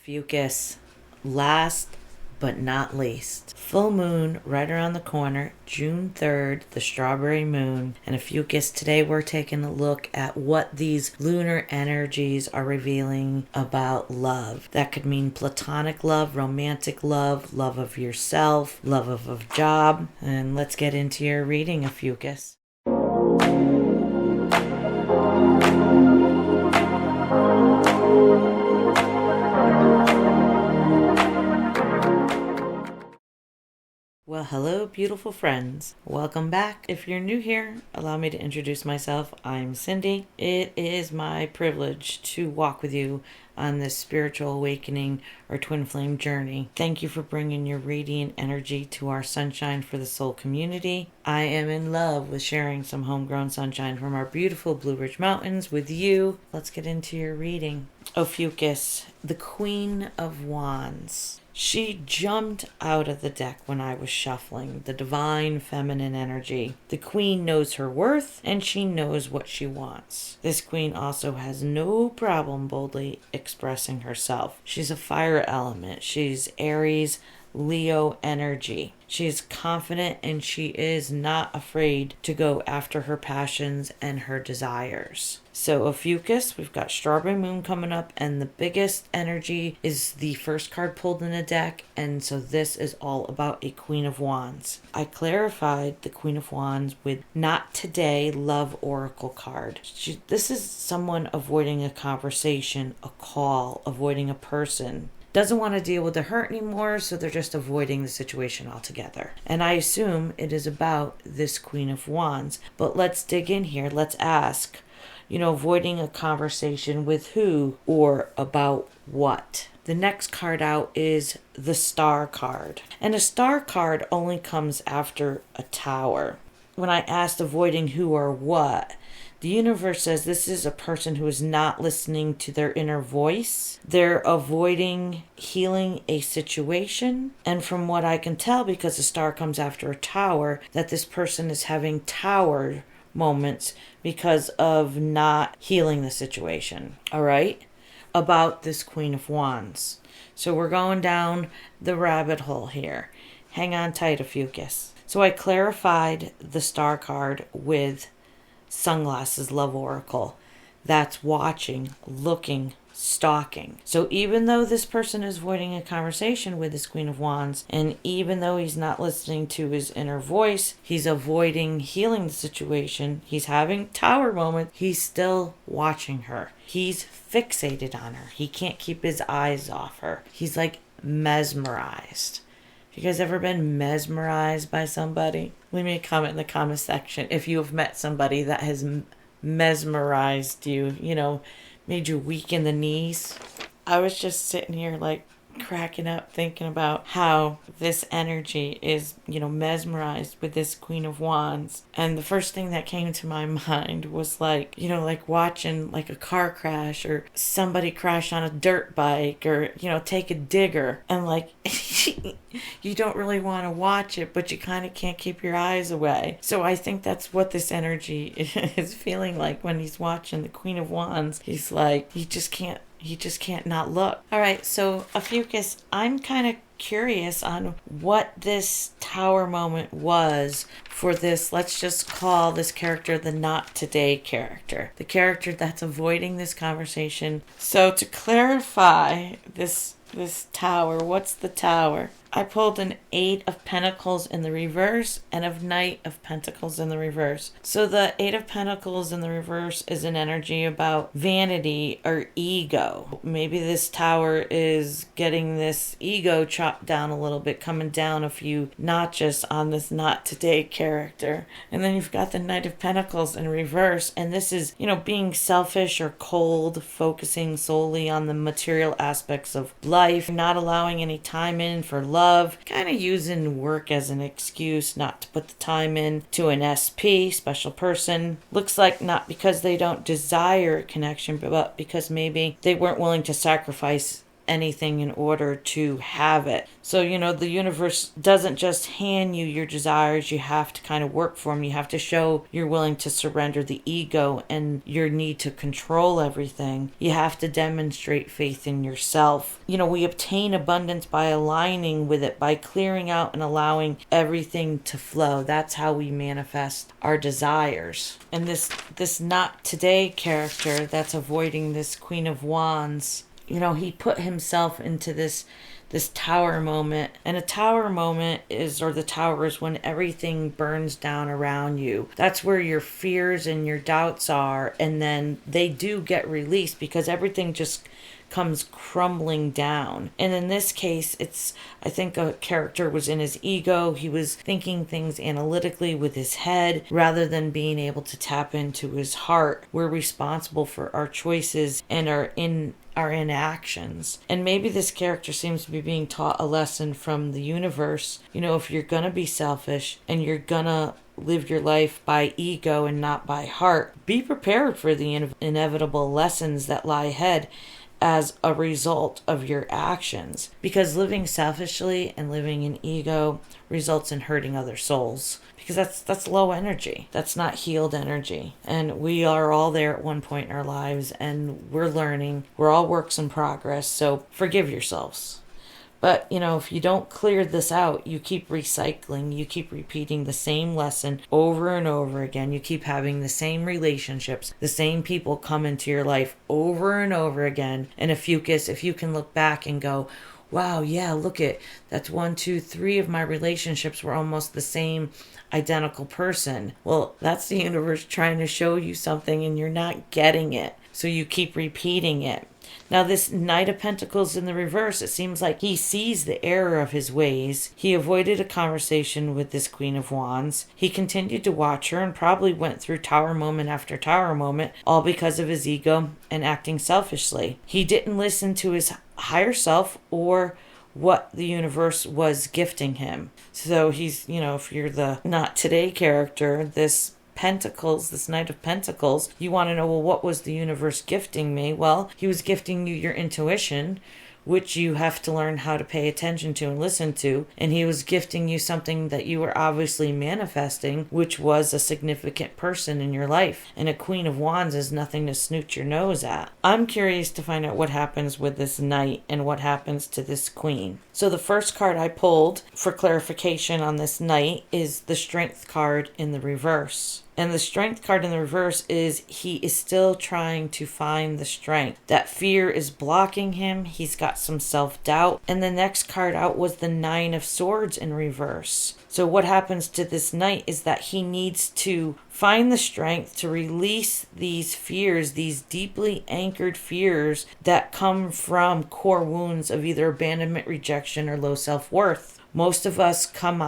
Fucus, last but not least. Full moon right around the corner, June 3rd, the strawberry moon. And Fucus, today we're taking a look at what these lunar energies are revealing about love. That could mean platonic love, romantic love, love of yourself, love of a job. And let's get into your reading of Fucus. Well, hello, beautiful friends. Welcome back. If you're new here, allow me to introduce myself. I'm Cindy. It is my privilege to walk with you on this spiritual awakening or twin flame journey. Thank you for bringing your radiant energy to our Sunshine for the Soul community. I am in love with sharing some homegrown sunshine from our beautiful Blue Ridge Mountains with you. Let's get into your reading. Fucus, the Queen of Wands. She jumped out of the deck when I was shuffling, the divine feminine energy. The queen knows her worth and she knows what she wants. This queen also has no problem boldly expressing herself. She's a fire element. She's Aries, Leo energy. She is confident and she is not afraid to go after her passions and her desires. So Fucus, we've got Strawberry Moon coming up, and the biggest energy is the first card pulled in the deck, and so this is all about a Queen of Wands. I clarified the Queen of Wands with Not Today Love Oracle card. This is someone avoiding a conversation, a call, avoiding a person. Doesn't want to deal with the hurt anymore, so they're just avoiding the situation altogether. And I assume it is about this Queen of Wands. But let's dig in here. Let's ask, avoiding a conversation with who or about what? The next card out is the Star card. And a Star card only comes after a Tower. When I asked avoiding who or what, the universe says this is a person who is not listening to their inner voice. They're avoiding healing a situation. And from what I can tell, because the Star comes after a Tower, that this person is having Tower moments because of not healing the situation. All right? About this Queen of Wands. So we're going down the rabbit hole here. Hang on tight, Fucus. So I clarified the Star card with Sunglasses Love Oracle. That's watching, looking, stalking. So even though this person is avoiding a conversation with this Queen of Wands, and even though he's not listening to his inner voice, he's avoiding healing the situation, he's having Tower moment, he's still watching her. He's fixated on her. He can't keep his eyes off her. He's like mesmerized. Have you guys ever been mesmerized by somebody? Leave me a comment in the comment section if you have met somebody that has mesmerized you, made you weak in the knees. I was just sitting here cracking up thinking about how this energy is, mesmerized with this Queen of Wands. And the first thing that came to my mind was watching a car crash or somebody crash on a dirt bike or, take a digger. And you don't really want to watch it, but you kind of can't keep your eyes away. So I think that's what this energy is feeling like when he's watching the Queen of Wands. He's like, he just can't not look. All right, so Fucus, I'm kind of curious on what this Tower moment was for this, let's just call this character the Not Today character. The character that's avoiding this conversation. So to clarify this Tower, what's the Tower? I pulled an 8 of Pentacles in the reverse and a Knight of Pentacles in the reverse. So the 8 of Pentacles in the reverse is an energy about vanity or ego. Maybe this Tower is getting this ego chopped down a little bit, coming down a few notches on this Not Today character. And then you've got the Knight of Pentacles in reverse, and this is, being selfish or cold, focusing solely on the material aspects of life, not allowing any time in for love, kind of using work as an excuse not to put the time in to an SP, special person. Looks like not because they don't desire a connection, but because maybe they weren't willing to sacrifice anything in order to have it. So, the universe doesn't just hand you your desires. You have to kind of work for them. You have to show you're willing to surrender the ego and your need to control everything. You have to demonstrate faith in yourself. We obtain abundance by aligning with it, by clearing out and allowing everything to flow. That's how we manifest our desires. And this not today character that's avoiding this Queen of Wands, he put himself into this tower moment. And a tower moment the tower is when everything burns down around you. That's where your fears and your doubts are. And then they do get released because everything just comes crumbling down. And in this case, I think a character was in his ego. He was thinking things analytically with his head rather than being able to tap into his heart. We're responsible for our choices and our inactions. And maybe this character seems to be being taught a lesson from the universe. If you're gonna be selfish and you're gonna live your life by ego and not by heart, be prepared for the inevitable lessons that lie ahead as a result of your actions. Because living selfishly and living in ego results in hurting other souls. Because that's low energy. That's not healed energy. And we are all there at one point in our lives, and we're learning. We're all works in progress. So forgive yourselves. But, if you don't clear this out, you keep recycling, you keep repeating the same lesson over and over again. You keep having the same relationships, the same people come into your life over and over again. And if you can look back and go, wow, yeah, look at, that's 1, 2, 3 of my relationships were almost the same identical person. Well, that's the universe trying to show you something and you're not getting it. So you keep repeating it. Now, this Knight of Pentacles in the reverse, it seems like he sees the error of his ways. He avoided a conversation with this Queen of Wands. He continued to watch her and probably went through tower moment after tower moment, all because of his ego and acting selfishly. He didn't listen to his higher self or what the universe was gifting him. So he's, if you're the not today character, this Knight of Pentacles, you want to know, well, what was the universe gifting me? Well, he was gifting you your intuition, which you have to learn how to pay attention to and listen to. And he was gifting you something that you were obviously manifesting, which was a significant person in your life. And a Queen of Wands is nothing to snoot your nose at. I'm curious to find out what happens with this Knight and what happens to this Queen. So the first card I pulled for clarification on this Knight is the Strength card in the reverse. And the Strength card in the reverse is he is still trying to find the strength. That fear is blocking him. He's got some self-doubt. And the next card out was the 9 of Swords in reverse. So what happens to this Knight is that he needs to find the strength to release these fears, these deeply anchored fears that come from core wounds of either abandonment, rejection, or low self-worth. Most of us come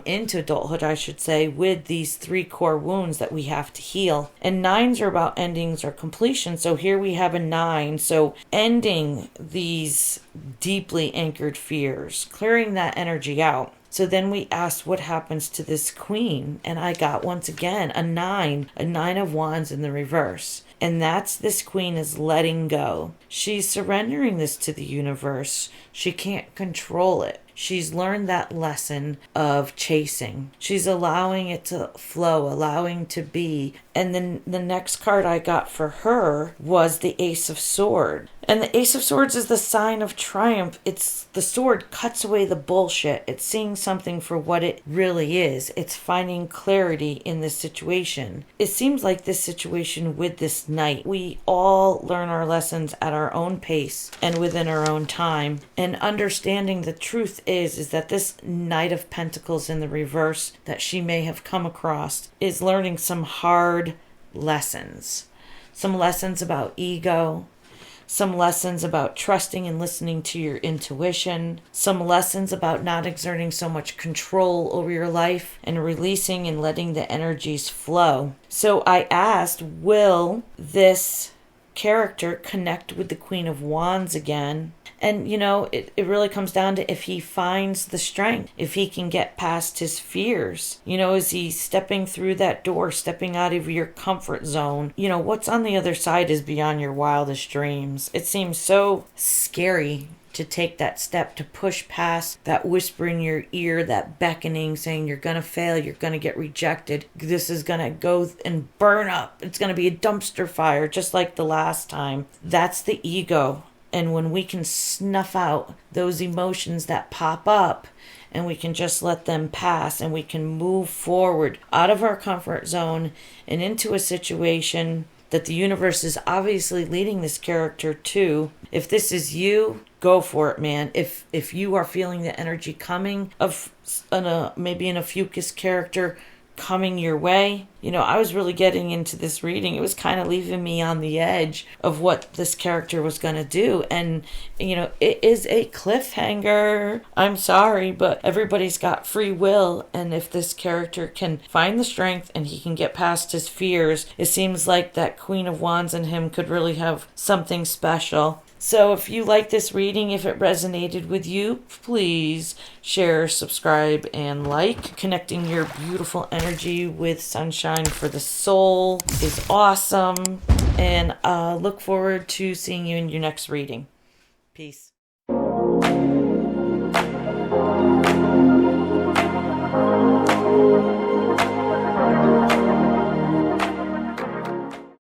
into adulthood, I should say, with these 3 core wounds that we have to heal. And 9s are about endings or completion. So here we have a 9. So ending these deeply anchored fears, clearing that energy out. So then we asked what happens to this Queen, and I got, once again, a 9 of Wands in the reverse. And that's this Queen is letting go. She's surrendering this to the universe. She can't control it. She's learned that lesson of chasing. She's allowing it to flow, allowing to be. And then the next card I got for her was the Ace of Swords. And the Ace of Swords is the sign of triumph. It's the sword cuts away the bullshit. It's seeing something for what it really is. It's finding clarity in this situation. It seems like this situation with this Knight, we all learn our lessons at our own pace and within our own time. And understanding the truth is that this Knight of Pentacles in the reverse that she may have come across is learning some hard lessons. Some lessons about ego. Some lessons about trusting and listening to your intuition. Some lessons about not exerting so much control over your life and releasing and letting the energies flow. So I asked, will this character connect with the Queen of Wands again And, you know, it really comes down to if he finds the strength, if he can get past his fears. You know, is he stepping through that door, stepping out of your comfort zone? You know, what's on the other side is beyond your wildest dreams. It seems so scary to take that step, to push past that whisper in your ear, that beckoning saying you're going to fail, you're going to get rejected, this is going to go and burn up, it's going to be a dumpster fire just like the last time. That's the ego. And when we can snuff out those emotions that pop up and we can just let them pass and we can move forward out of our comfort zone and into a situation that the universe is obviously leading this character to. If this is you, go for it, man. If you are feeling the energy coming of maybe an Ophiuchus character coming your way, you know, I was really getting into this reading. It was kind of leaving me on the edge of what this character was going to do. And, you know, it is a cliffhanger. I'm sorry, but everybody's got free will. And if this character can find the strength and he can get past his fears, it seems like that Queen of Wands in him could really have something special. So if you like this reading, if it resonated with you, please share, subscribe, and like. Connecting your beautiful energy with sunshine for the soul is awesome. And look forward to seeing you in your next reading. Peace.